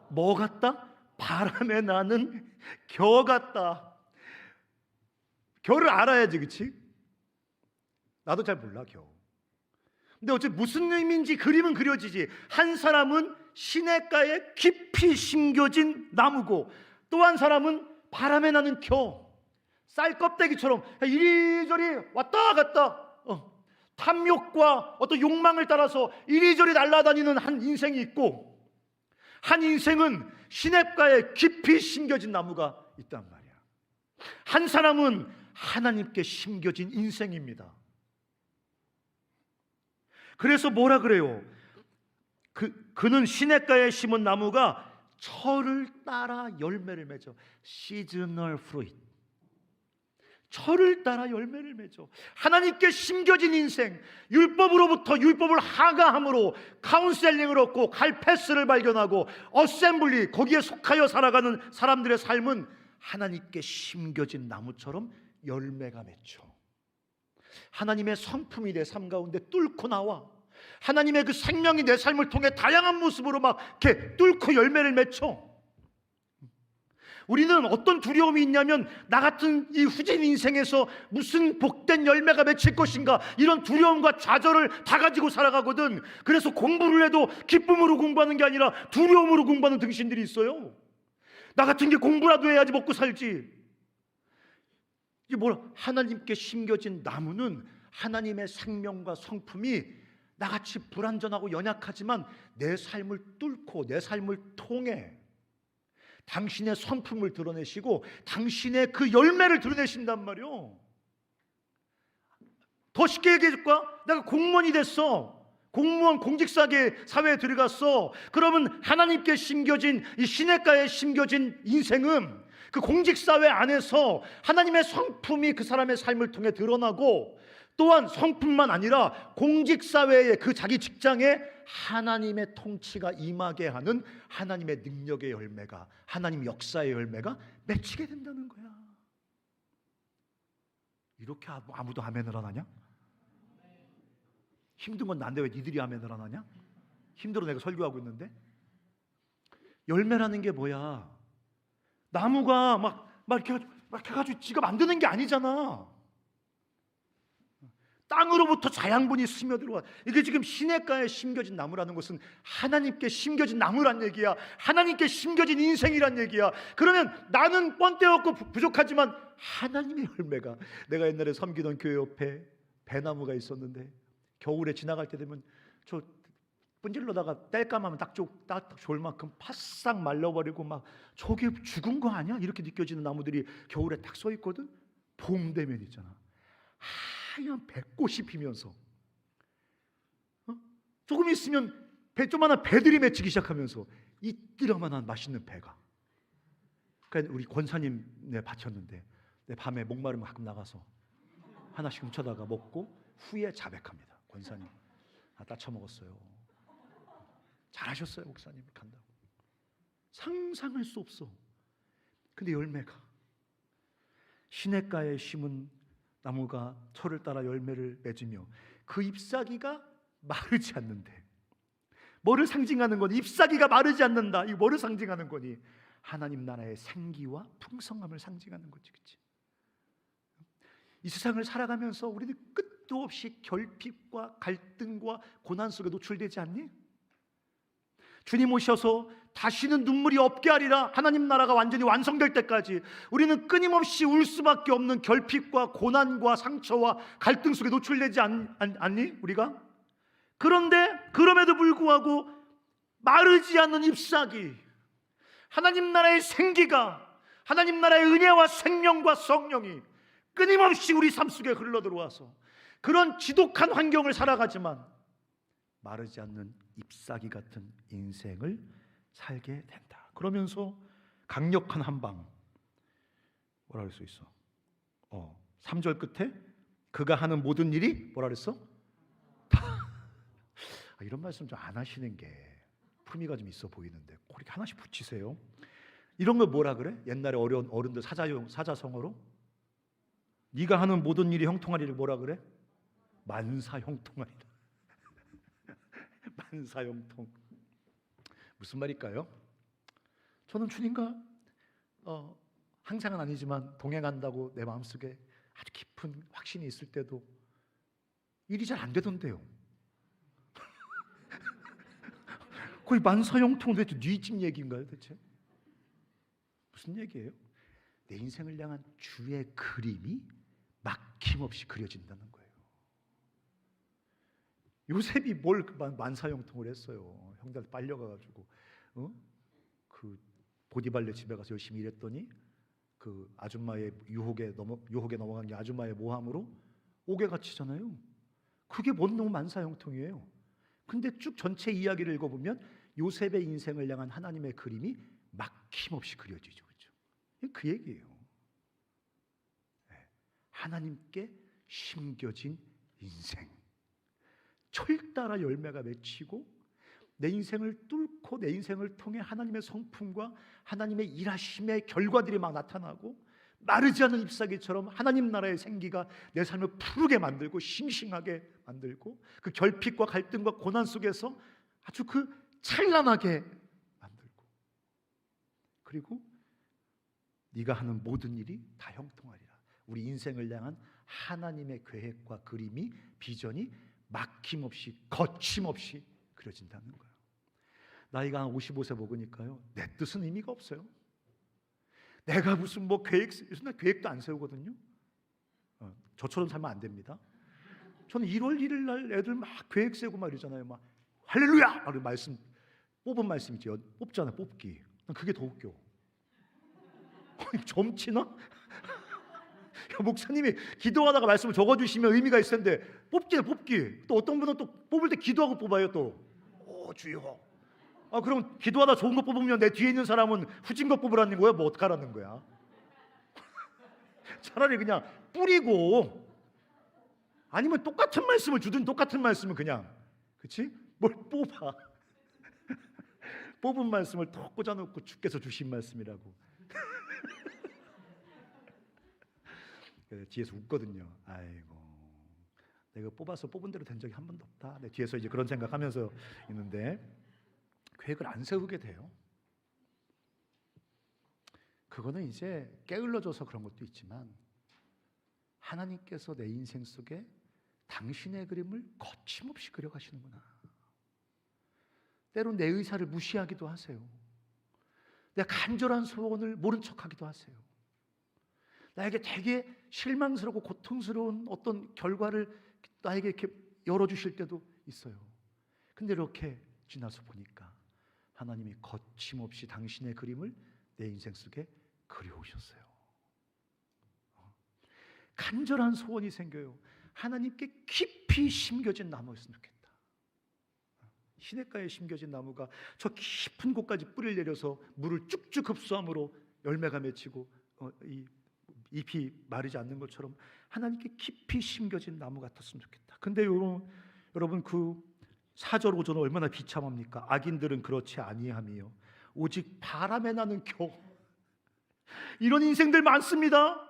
뭐 같다? 바람에 나는 겨 같다. 겨를 알아야지, 그렇지? 나도 잘 몰라 겨. 근데 어째 무슨 의미인지 그림은 그려지지. 한 사람은 시냇가에 깊이 심겨진 나무고, 또 한 사람은 바람에 나는 겨, 쌀 껍데기처럼 이리저리 왔다 갔다 탐욕과 어떤 욕망을 따라서 이리저리 날아다니는 한 인생이 있고, 한 인생은 시냇가에 깊이 심겨진 나무가 있단 말이야. 한 사람은 하나님께 심겨진 인생입니다. 그래서 뭐라 그래요? 그는 시냇가에 심은 나무가 철을 따라 열매를 맺어. seasonal fruit. 철을 따라 열매를 맺어. 하나님께 심겨진 인생, 율법으로부터 율법을 하가함으로 카운셀링을 얻고 갈 패스를 발견하고 어셈블리, 거기에 속하여 살아가는 사람들의 삶은 하나님께 심겨진 나무처럼 열매가 맺혀. 하나님의 성품이 내 삶 가운데 뚫고 나와. 하나님의 그 생명이 내 삶을 통해 다양한 모습으로 막 이렇게 뚫고 열매를 맺혀. 우리는 어떤 두려움이 있냐면, 나 같은 이 후진 인생에서 무슨 복된 열매가 맺힐 것인가, 이런 두려움과 좌절을 다 가지고 살아가거든. 그래서 공부를 해도 기쁨으로 공부하는 게 아니라 두려움으로 공부하는 등신들이 있어요. 나 같은 게 공부라도 해야지 먹고 살지. 이게 뭐라? 하나님께 심겨진 나무는 하나님의 생명과 성품이 나같이 불완전하고 연약하지만 내 삶을 뚫고 내 삶을 통해 당신의 성품을 드러내시고 당신의 그 열매를 드러내신단 말이요. 더 쉽게 얘기해줄까? 내가 공무원이 됐어. 공무원 공직사계 사회에 들어갔어. 그러면 하나님께 심겨진 이 시냇가에 심겨진 인생은 그 공직사회 안에서 하나님의 성품이 그 사람의 삶을 통해 드러나고, 또한 성품만 아니라 공직사회의 그 자기 직장에 하나님의 통치가 임하게 하는 하나님의 능력의 열매가, 하나님 역사의 열매가 맺히게 된다는 거야. 이렇게 아무도 아멘을 안 하냐? 힘든 건 난데 왜 니들이 아멘을 안 하냐? 힘들어 내가 설교하고 있는데. 열매라는 게 뭐야? 나무가 막 이렇게 해가지고 지가 만드는 게 아니잖아. 땅으로부터 자양분이 스며들어와. 이게 지금 시냇가에 심겨진 나무라는 것은 하나님께 심겨진 나무란 얘기야. 하나님께 심겨진 인생이란 얘기야. 그러면 나는 뻔때 없고 부족하지만 하나님의 열매가, 내가 옛날에 섬기던 교회 옆에 배나무가 있었는데 겨울에 지나갈 때 되면 저 분질러다가 땔감하면 딱 좋을 만큼 바싹 말라버리고 막 저게 죽은 거 아니야? 이렇게 느껴지는 나무들이 겨울에 딱 서 있거든. 봄 되면 있잖아, 하얀 배꽃이 피면서 조금 있으면 조그마한 배들이 맺히기 시작하면서 이뜨려만한 맛있는 배가. 그러니까 우리 권사님네 바쳤는데 내 밤에 목마르면 가끔 나가서 하나씩 훔쳐다가 먹고 후에 자백합니다. 권사님, 따쳐 먹었어요. 잘하셨어요 목사님. 간다고. 상상할 수 없어. 근데 열매가, 시냇가에 심은 나무가 철을 따라 열매를 맺으며 그 잎사귀가 마르지 않는데, 뭐를 상징하는 거니? 잎사귀가 마르지 않는다. 이거 뭐를 상징하는 거니? 하나님 나라의 생기와 풍성함을 상징하는 거지, 그렇지? 이 세상을 살아가면서 우리는 끝도 없이 결핍과 갈등과 고난 속에 노출되지 않니? 주님 오셔서 다시는 눈물이 없게 하리라, 하나님 나라가 완전히 완성될 때까지 우리는 끊임없이 울 수밖에 없는 결핍과 고난과 상처와 갈등 속에 노출되지 않니? 우리가? 그런데 그럼에도 불구하고 마르지 않는 잎사귀, 하나님 나라의 생기가, 하나님 나라의 은혜와 생명과 성령이 끊임없이 우리 삶 속에 흘러들어와서 그런 지독한 환경을 살아가지만 마르지 않는 잎사귀 같은 인생을 살게 된다. 그러면서 강력한 한방, 뭐라 할 수 있어? 3절 끝에 그가 하는 모든 일이 뭐라 그랬어? 이런 말씀 좀 안 하시는 게 품위가 좀 있어 보이는데 꼭 이렇게 하나씩 붙이세요. 이런 걸 뭐라 그래? 옛날에 어려운 어른들 사자성어로 네가 하는 모든 일이 형통하리를 뭐라 그래? 만사형통하리라. 만사형통. 무슨 말일까요? 저는 주님과 항상은 아니지만 동행한다고 내 마음속에 아주 깊은 확신이 있을 때도 일이 잘 안 되던데요. 거의 만사형통. 대체 네 집 얘기인가요 대체? 무슨 얘기예요? 내 인생을 향한 주의 그림이 막힘없이 그려진다는 거예요. 요셉이 뭘 만사형통을 했어요. 형들 빨려가가지고 그 보디발레 집에 가서 열심히 일했더니 그 아줌마의 유혹에 넘어간 게 아줌마의 모함으로 옥에 갇히잖아요. 그게 뭔 놈 만사형통이에요. 근데 쭉 전체 이야기를 읽어보면 요셉의 인생을 향한 하나님의 그림이 막힘없이 그려지죠. 그렇죠? 그 얘기예요. 하나님께 심겨진 인생, 철 따라 열매가 맺히고 내 인생을 뚫고 내 인생을 통해 하나님의 성품과 하나님의 일하심의 결과들이 막 나타나고 마르지 않는 잎사귀처럼 하나님 나라의 생기가 내 삶을 푸르게 만들고 싱싱하게 만들고 그 결핍과 갈등과 고난 속에서 아주 그 찬란하게 만들고, 그리고 네가 하는 모든 일이 다 형통하리라. 우리 인생을 향한 하나님의 계획과 그림이, 비전이 막힘없이 거침없이 그려진다는 거예요. 나이가 한 55세 먹으니까요, 내 뜻은 의미가 없어요. 내가 무슨 나 계획도 안 세우거든요. 저처럼 살면 안 됩니다. 저는 1월 1일 날 애들 막 계획 세고 막 이러잖아요. 막 할렐루야! 막 말씀 뽑은 말씀 있죠. 뽑잖아, 뽑기. 난 그게 더 웃겨. 점치나? 야, 목사님이 기도하다가 말씀을 적어주시면 의미가 있을 텐데 뽑기네, 뽑기. 또 어떤 분은 또 뽑을 때 기도하고 뽑아요. 또 주여. 그럼 기도하다 좋은 거 뽑으면 내 뒤에 있는 사람은 후진 거 뽑으라는 거야? 뭐 어떡하라는 거야? 차라리 그냥 뿌리고, 아니면 똑같은 말씀을 주든 똑같은 말씀을 그냥, 그치? 뭘 뽑아. 뽑은 말씀을 톡 꽂아놓고 주께서 주신 말씀이라고. 뒤에서 웃거든요. 아이고, 내가 뽑아서 뽑은 대로 된 적이 한 번도 없다. 내 뒤에서 이제 그런 생각하면서 있는데 계획을 안 세우게 돼요. 그거는 이제 게을러져서 그런 것도 있지만 하나님께서 내 인생 속에 당신의 그림을 거침없이 그려가시는구나. 때론 내 의사를 무시하기도 하세요. 내 간절한 소원을 모른 척하기도 하세요. 나에게 되게 실망스럽고 고통스러운 어떤 결과를 나에게 이렇게 열어주실 때도 있어요. 근데 이렇게 지나서 보니까 하나님이 거침없이 당신의 그림을 내 인생 속에 그려오셨어요. 간절한 소원이 생겨요. 하나님께 깊이 심겨진 나무였으면 좋겠다. 시냇가에 심겨진 나무가 저 깊은 곳까지 뿌리를 내려서 물을 쭉쭉 흡수함으로 열매가 맺히고 이 잎이 마르지 않는 것처럼 하나님께 깊이 심겨진 나무 같았으면 좋겠다. 근데 여러분 그 4절 5절은 얼마나 비참합니까? 악인들은 그렇지 아니함이요 오직 바람에 나는 겨. 이런 인생들 많습니다.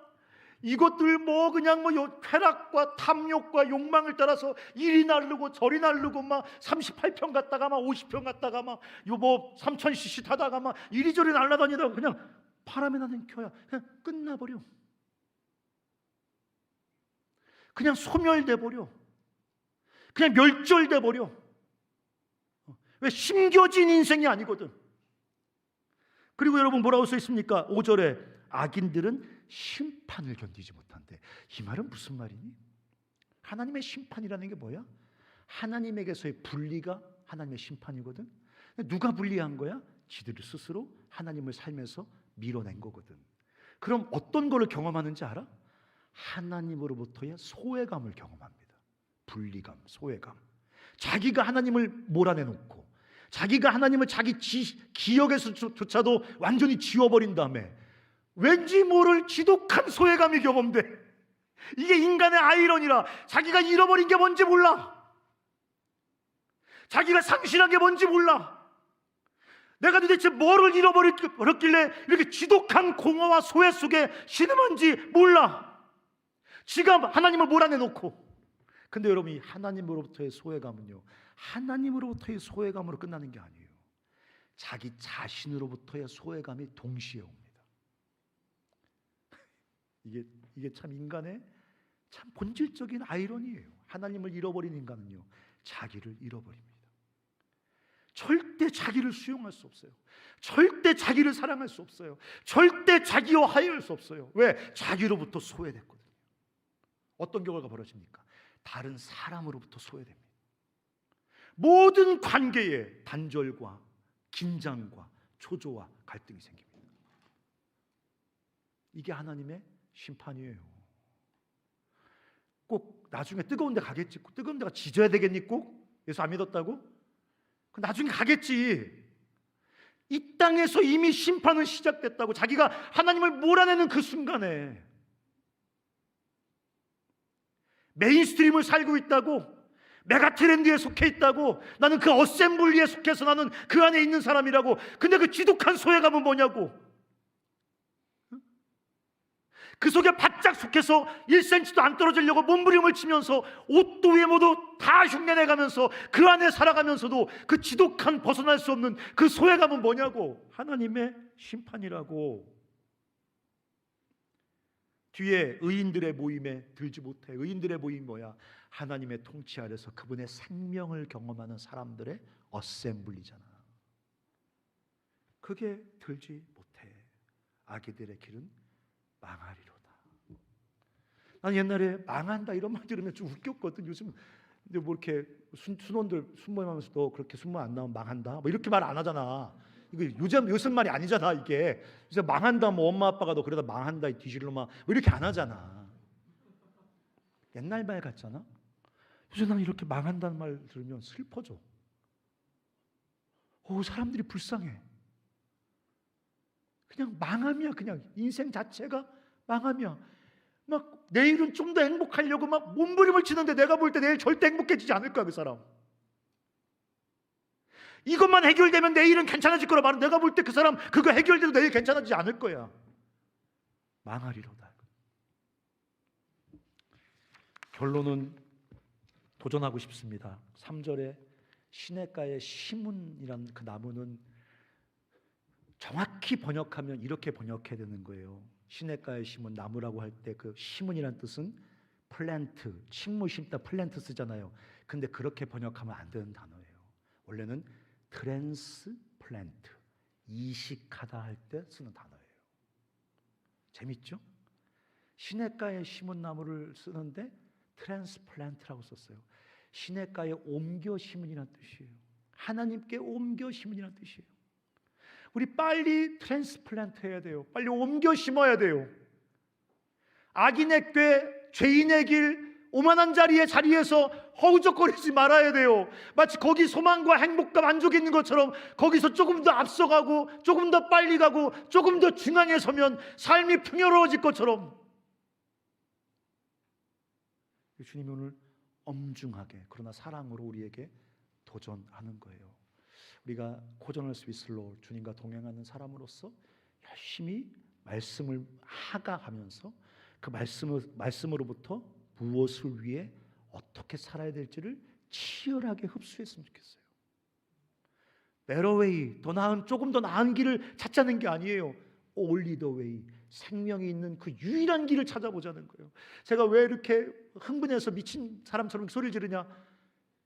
이것들 그냥 쾌락과 탐욕과 욕망을 따라서 이리 나르고 저리 나르고 막 38평 갔다가 막 50평 갔다가 막 3000cc 타다가 막 이리저리 날아다니다가 그냥 바람에 나는 겨야. 그냥 끝나버려. 그냥 소멸돼 버려. 그냥 멸절돼 버려. 왜? 심겨진 인생이 아니거든. 그리고 여러분 뭐라고 써 있습니까? 5절에 악인들은 심판을 견디지 못한대. 이 말은 무슨 말이니? 하나님의 심판이라는 게 뭐야? 하나님에게서의 분리가 하나님의 심판이거든. 누가 분리한 거야? 지들 스스로 하나님을 살면서 밀어낸 거거든. 그럼 어떤 거를 경험하는지 알아? 하나님으로부터의 소외감을 경험합니다. 분리감, 소외감. 자기가 하나님을 몰아내놓고 자기가 하나님을 자기 기억에서조차도 완전히 지워버린 다음에 왠지 모를 지독한 소외감이 경험돼. 이게 인간의 아이러니라. 자기가 잃어버린 게 뭔지 몰라. 자기가 상실한 게 뭔지 몰라. 내가 도대체 뭐를 잃어버렸길래 이렇게 지독한 공허와 소외 속에 신음한지 몰라. 지가 하나님을 몰아내놓고. 근데 여러분, 이 하나님으로부터의 소외감은요, 하나님으로부터의 소외감으로 끝나는 게 아니에요. 자기 자신으로부터의 소외감이 동시에 옵니다. 이게 참 인간의 참 본질적인 아이러니예요. 하나님을 잃어버린 인간은요, 자기를 잃어버립니다. 절대 자기를 수용할 수 없어요. 절대 자기를 사랑할 수 없어요. 절대 자기와 화해할 수 없어요. 왜? 자기로부터 소외됐거든요. 어떤 경우가 벌어집니까? 다른 사람으로부터 소외됩니다. 모든 관계에 단절과 긴장과 초조와 갈등이 생깁니다. 이게 하나님의 심판이에요. 꼭 나중에 뜨거운 데 가겠지. 뜨거운 데가 지져야 되겠니? 꼭? 예수 안 믿었다고? 나중에 가겠지. 이 땅에서 이미 심판은 시작됐다고. 자기가 하나님을 몰아내는 그 순간에 메인스트림을 살고 있다고, 메가 트렌드에 속해 있다고, 나는 그 어셈블리에 속해서 나는 그 안에 있는 사람이라고. 근데 그 지독한 소외감은 뭐냐고. 그 속에 바짝 속해서 1cm도 안 떨어지려고 몸부림을 치면서 옷도 외모도 다 흉내내가면서 그 안에 살아가면서도 그 지독한 벗어날 수 없는 그 소외감은 뭐냐고. 하나님의 심판이라고. 뒤에 의인들의 모임에 들지 못해. 의인들의 모임이 뭐야? 하나님의 통치 아래서 그분의 생명을 경험하는 사람들의 어셈블리잖아. 그게 들지 못해. 악인들의 길은 망하리로다. 난 옛날에 망한다 이런 말 들으면 좀 웃겼거든. 요즘 근데 뭐 이렇게 순원들 순모임하면서도 그렇게 순모 안 나오면 망한다 뭐 이렇게 말 안 하잖아. 이거 요즘 말이 아니잖아 이게. 그래서 망한다 뭐 엄마 아빠가 너 그러다 망한다 이 뒤질놈아 뭐 이렇게 안 하잖아. 옛날 말 같잖아. 그래서 난 이렇게 망한다는 말 들으면 슬퍼져. 사람들이 불쌍해. 그냥 망함이야. 그냥 인생 자체가 망함이야. 막 내일은 좀 더 행복하려고 막 몸부림을 치는데 내가 볼 때 내일 절대 행복해지지 않을 거야 그 사람. 이것만 해결되면 내일은 괜찮아질 거라 말은 내가 볼 때 그 사람 그거 해결돼도 내일 괜찮아지지 않을 거야. 망하리로다. 결론은 도전하고 싶습니다. 3절에 시냇가의 시문이라는 그 나무는 정확히 번역하면 이렇게 번역해야 되는 거예요. 시냇가의 시문, 나무라고 할 때 그 시문이라는 뜻은 플랜트, 식물 심다 플랜트 쓰잖아요. 근데 그렇게 번역하면 안 되는 단어예요. 원래는 트랜스플랜트, 이식하다 할 때 쓰는 단어예요. 재밌죠? 시냇가에 심은 나무를 쓰는데 트랜스플랜트라고 썼어요. 시냇가에 옮겨 심은이라는 뜻이에요. 하나님께 옮겨 심은이라는 뜻이에요. 우리 빨리 트랜스플랜트 해야 돼요. 빨리 옮겨 심어야 돼요. 악인의 꾀, 죄인의 길, 오만한 자리에서 허우적거리지 말아야 돼요. 마치 거기 소망과 행복과 만족이 있는 것처럼 거기서 조금 더 앞서가고 조금 더 빨리 가고 조금 더 중앙에 서면 삶이 풍요로워질 것처럼. 주님이 오늘 엄중하게 그러나 사랑으로 우리에게 도전하는 거예요. 우리가 고전을 스위슬로 주님과 동행하는 사람으로서 열심히 말씀을 하가하면서 그 말씀으로부터 무엇을 위해 어떻게 살아야 될지를 치열하게 흡수했으면 좋겠어요. 베러웨이, 조금 더 나은 길을 찾자는 게 아니에요. Only the way, 생명이 있는 그 유일한 길을 찾아보자는 거예요. 제가 왜 이렇게 흥분해서 미친 사람처럼 소리를 지르냐?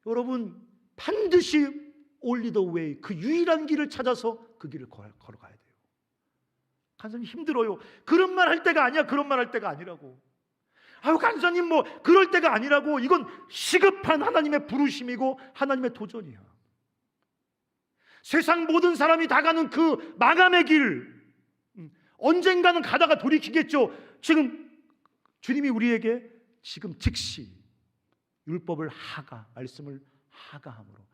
여러분 반드시 Only the way, 그 유일한 길을 찾아서 그 길을 걸어가야 돼요. 간사님 힘들어요. 그런 말 할 때가 아니야. 그런 말 할 때가 아니라고. 아유 간사님 뭐 그럴 때가 아니라고. 이건 시급한 하나님의 부르심이고 하나님의 도전이야. 세상 모든 사람이 다 가는 그 마감의 길, 언젠가는 가다가 돌이키겠죠. 지금 주님이 우리에게 지금 즉시 율법을 말씀을 하가함으로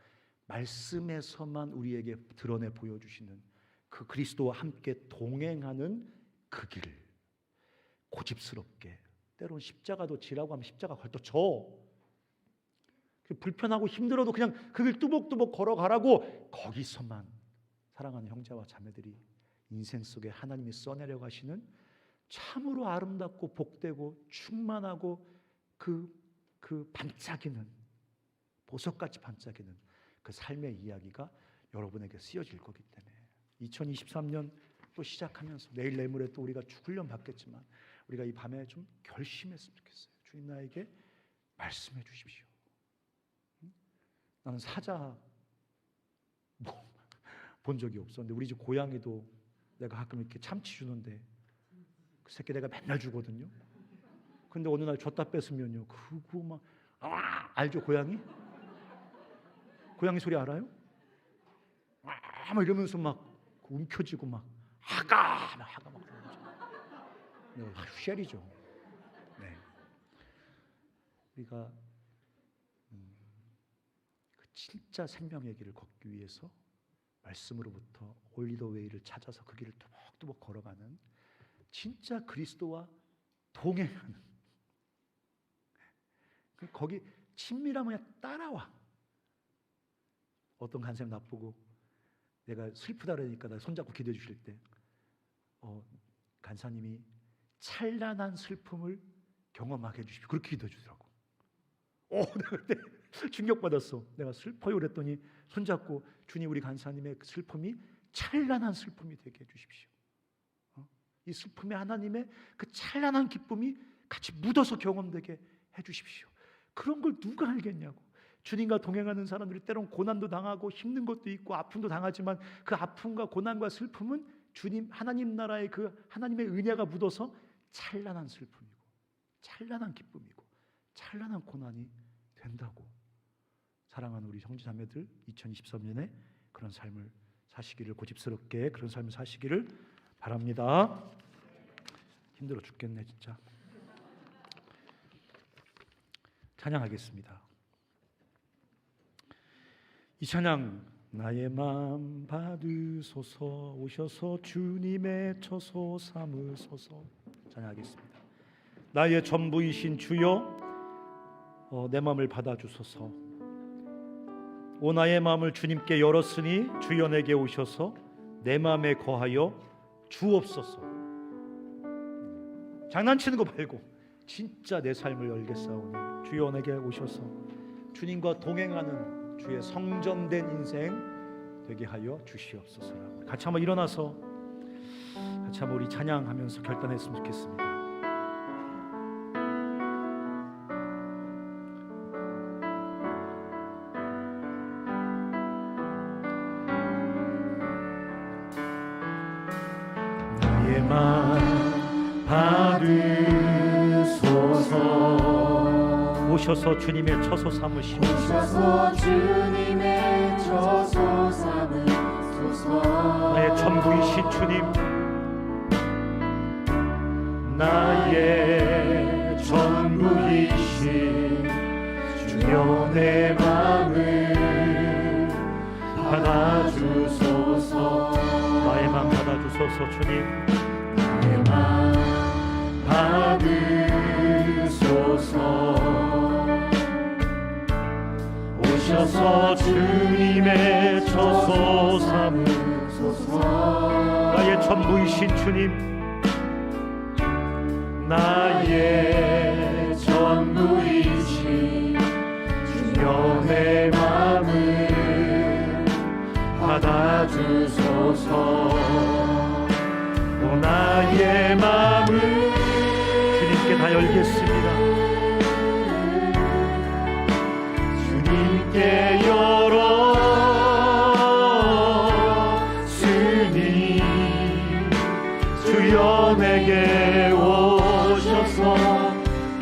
말씀에서만 우리에게 드러내 보여주시는 그 그리스도와 함께 동행하는 그 길을 고집스럽게, 때로는 십자가도 지라고 하면 십자가 걸터쳐 불편하고 힘들어도 그냥 그 길 뚜벅뚜벅 걸어가라고, 거기서만 사랑하는 형제와 자매들이 인생 속에 하나님이 써내려 가시는 참으로 아름답고 복되고 충만하고 그 반짝이는 보석같이 반짝이는 그 삶의 이야기가 여러분에게 쓰여질 거기 때문에 2023년 또 시작하면서 내일 내모레 또 우리가 훈련 받겠지만 우리가 이 밤에 좀 결심했으면 좋겠어요. 주님 나에게 말씀해 주십시오. 나는 사자 본 적이 없어. 근데 우리 집 고양이도 내가 가끔 이렇게 참치 주는데 그 새끼 내가 맨날 주거든요. 근데 어느 날 줬다 뺏으면요, 그거 막 알죠 고양이? 고양이 소리 알아요? 막 이러면서 막 움켜쥐고 막 하가 막 그러는 거죠. 쉘이죠. 네. 우리가 그 진짜 생명의 길을 걷기 위해서 말씀으로부터 올리더웨이를 찾아서 그 길을 뚜벅뚜벅 걸어가는 진짜 그리스도와 동행하는, 거기 친밀하면 그냥 따라와. 어떤 간사님 나쁘고 내가 슬프다 그러니까 나 손잡고 기도해 주실 때 간사님이 찬란한 슬픔을 경험하게 해주십시오. 그렇게 기도해 주더라고. 내가 그때 충격받았어. 내가 슬퍼요 그랬더니 손잡고 주님 우리 간사님의 슬픔이 찬란한 슬픔이 되게 해주십시오. 이 슬픔에 하나님의 그 찬란한 기쁨이 같이 묻어서 경험되게 해주십시오. 그런 걸 누가 알겠냐고. 주님과 동행하는 사람들이 때론 고난도 당하고 힘든 것도 있고 아픔도 당하지만 그 아픔과 고난과 슬픔은 주님 하나님 나라의 그 하나님의 은혜가 묻어서 찬란한 슬픔이고 찬란한 기쁨이고 찬란한 고난이 된다고. 사랑하는 우리 형제자매들, 2023년에 그런 삶을 사시기를, 고집스럽게 그런 삶을 사시기를 바랍니다. 힘들어 죽겠네 진짜. 찬양하겠습니다. 이 찬양, 나의 마음 받으소서, 오셔서 주님의 처소 삼으소서. 찬양하겠습니다. 나의 전부이신 주여, 내 마음을 받아주소서. 오 나의 마음을 주님께 열었으니 주여 내게 오셔서 내 마음에 거하여 주옵소서. 장난치는 거 말고 진짜 내 삶을 열겠사오니 주여 내게 오셔서 주님과 동행하는 주의 성전된 인생 되게 하여 주시옵소서. 같이 한번 일어나서 같이 한번 우리 찬양하면서 결단했으면 좋겠습니다. 나의 마음 받으소서, 오셔서 주님의 처소 삼으시옵소서. 오셔서 주님의 처소 삼으소서. 나의 전부이신 주님, 나의 전부이신 주여 내 마음을 받아주소서. 나의 마음 받아주소서. 주님 나의 마음 받으소서. 오셔서 주님의 처소 삼으소서. 나의 전부이신 주님, 나의 전부이신 주여 내 마음을 받아주소서. 오 나의 마음을 주님께 다 열겠습니다. 주님께 열었으니 주여 내게 오셔서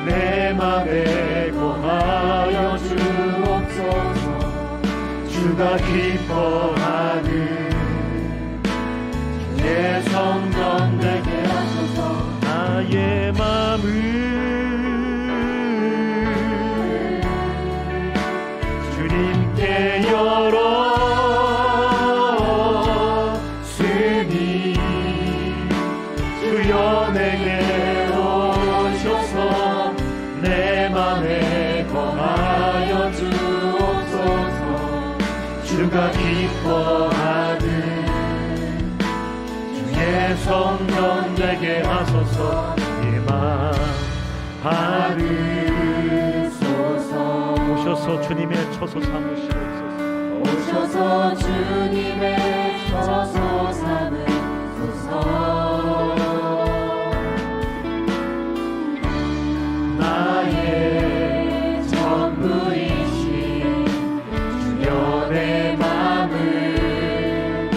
내 맘에 거하여 주옵소서. 주가 기뻐하는 주의 성전 되게 하소서. 나의 맘을 주님께 열었으니 주여 내게 오셔서 내 맘에 거하여 주옵소서. 주가 기뻐하는 주의 성전 되게 하소서. 내 맘 받으소서. 오셔서 주님의 처소 삼으시옵소서. 오셔서 주님의 처소 삼으소서. 나의 전부이신 주여 내 맘을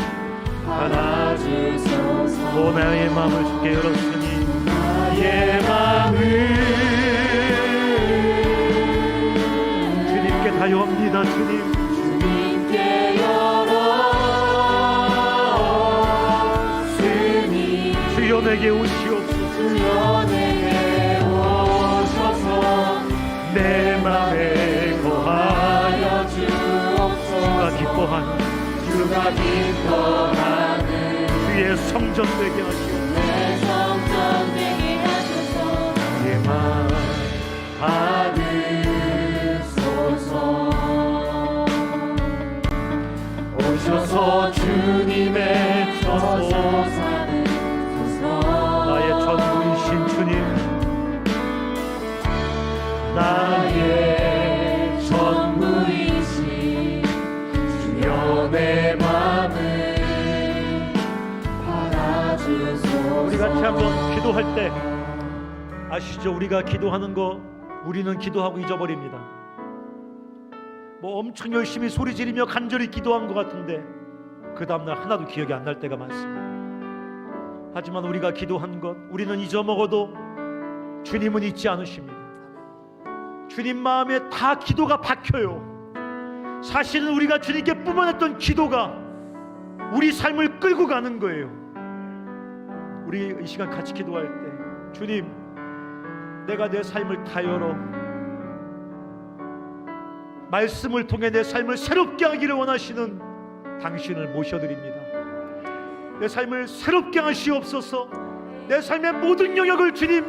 받아주소서. 오 나의 마음을 주께 열었으니 나의 마음을 주님께 다 엽니다. 주님 주님께 열었으니 주여 내게 오시옵소서. 주여 내게 오셔서 내 맘에 거하여 주옵소서. 주가 기뻐하는 주가 기뻐하는 주의 성전 되게 하시옵소서. 내 성전 되게 하소서. 내 맘 받으소서. 오셔서 주님의 처소 삼으소서. 나의 전부이신 주님, 나의 전부이신 주여 내 맘을 받아주소서. 우리 같이 한번 기도할 때 아시죠? 우리가 기도하는 거 우리는 기도하고 잊어버립니다. 뭐 엄청 열심히 소리 지르며 간절히 기도한 것 같은데 그 다음날 하나도 기억이 안 날 때가 많습니다. 하지만 우리가 기도한 것 우리는 잊어먹어도 주님은 잊지 않으십니다. 주님 마음에 다 기도가 박혀요. 사실은 우리가 주님께 뿜어냈던 기도가 우리 삶을 끌고 가는 거예요. 우리 이 시간 같이 기도할 때, 주님, 내가 내 삶을 다 열어 말씀을 통해 내 삶을 새롭게 하기를 원하시는 당신을 모셔드립니다. 내 삶을 새롭게 하시옵소서. 내 삶의 모든 영역을 주님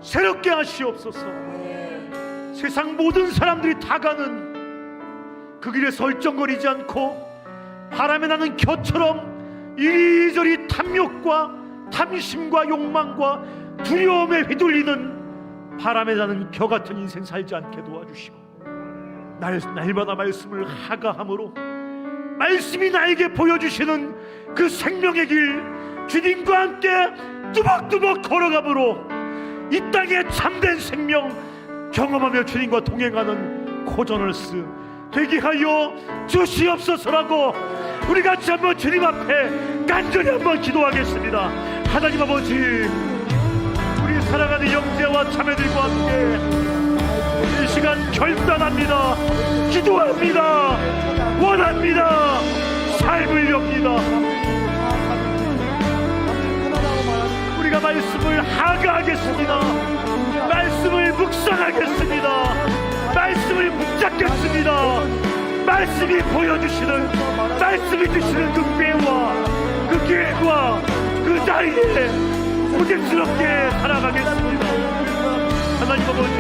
새롭게 하시옵소서. 세상 모든 사람들이 다 가는 그 길에서 얼쩡거리지 않고 바람에 나는 겨처럼 이리저리 탐욕과 탐심과 욕망과 두려움에 휘둘리는 바람에 나는 겨 같은 인생 살지 않게 도와주시고, 날마다 말씀을 하가함으로 말씀이 나에게 보여주시는 그 생명의 길, 주님과 함께 뚜벅뚜벅 걸어가므로 이 땅의 참된 생명 경험하며 주님과 동행하는 코저널스 되게 하여 주시옵소서라고 우리 같이 한번 주님 앞에 간절히 한번 기도하겠습니다. 하나님 아버지, 우리 사랑하는 형제와 자매들과 함께 이 시간 결단합니다. 기도합니다. 원합니다. 삶을 엽니다. 우리가 말씀을 하가하겠습니다. 말씀을 묵상하겠습니다. 말씀을 붙잡겠습니다. 말씀이 보여주시는, 말씀이 주시는 그 꾀와 그 계획과 그 자리에 고집스럽게 살아가겠습니다. 하나님 아버지,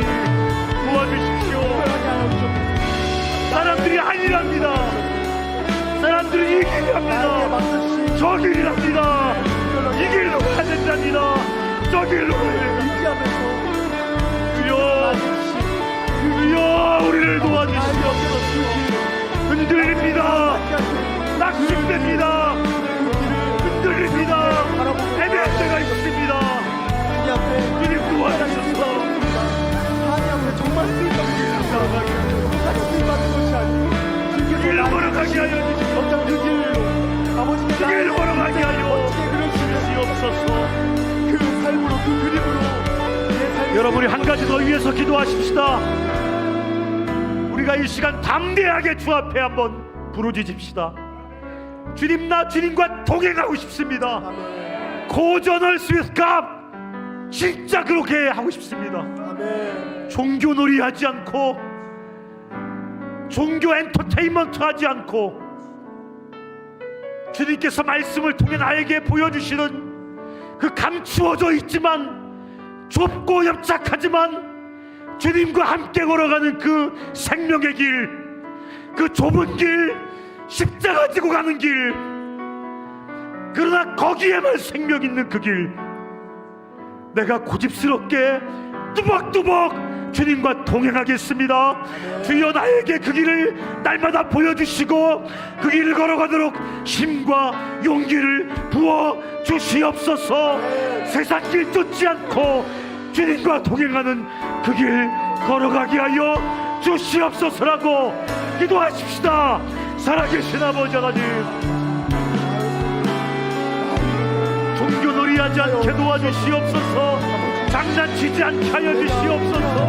도와주십시오. 사람들이 아니랍니다. 사람들이 이 길이랍니다. 저 길이랍니다. 이 길로 가야 된답니다. 저 길로 가야 된답니다. 주여, 우리를 도와주시옵소서. 흔들립니다. 낙심됩니다. 흔들립니다. 애매할 때가 있습니다. 주님 도와주셔서 정말 그 길로 걸어가게 하여 주시옵소서. 그 길로 걸어가게 하여 주시옵소서. 그 삶으로, 그 그림으로 여러분이 한 가지 더 위해서 기도하십시다. 우리가 이 시간 담대하게 주 앞에 한번 부르짖읍시다. 주님, 나 주님과 동행하고 싶습니다. 고전을 위해서 진짜 그렇게 하고 싶습니다. 종교놀이 하지 않고, 종교 엔터테인먼트 하지 않고, 주님께서 말씀을 통해 나에게 보여주시는 그 감추어져 있지만 좁고 협착하지만 주님과 함께 걸어가는 그 생명의 길, 그 좁은 길, 십자가 지고 가는 길, 그러나 거기에만 생명 있는 그 길, 내가 고집스럽게 뚜벅뚜벅 주님과 동행하겠습니다. 주여, 나에게 그 길을 날마다 보여주시고 그 길을 걸어가도록 힘과 용기를 부어 주시옵소서. 세상 길 쫓지 않고 주님과 동행하는 그 길 걸어가게 하여 주시옵소서라고 기도하십시다. 살아계신 아버지 하나님, 종교놀이 하지 않게 도와주시옵소서. 장난치지 않게 하여 주시옵소서.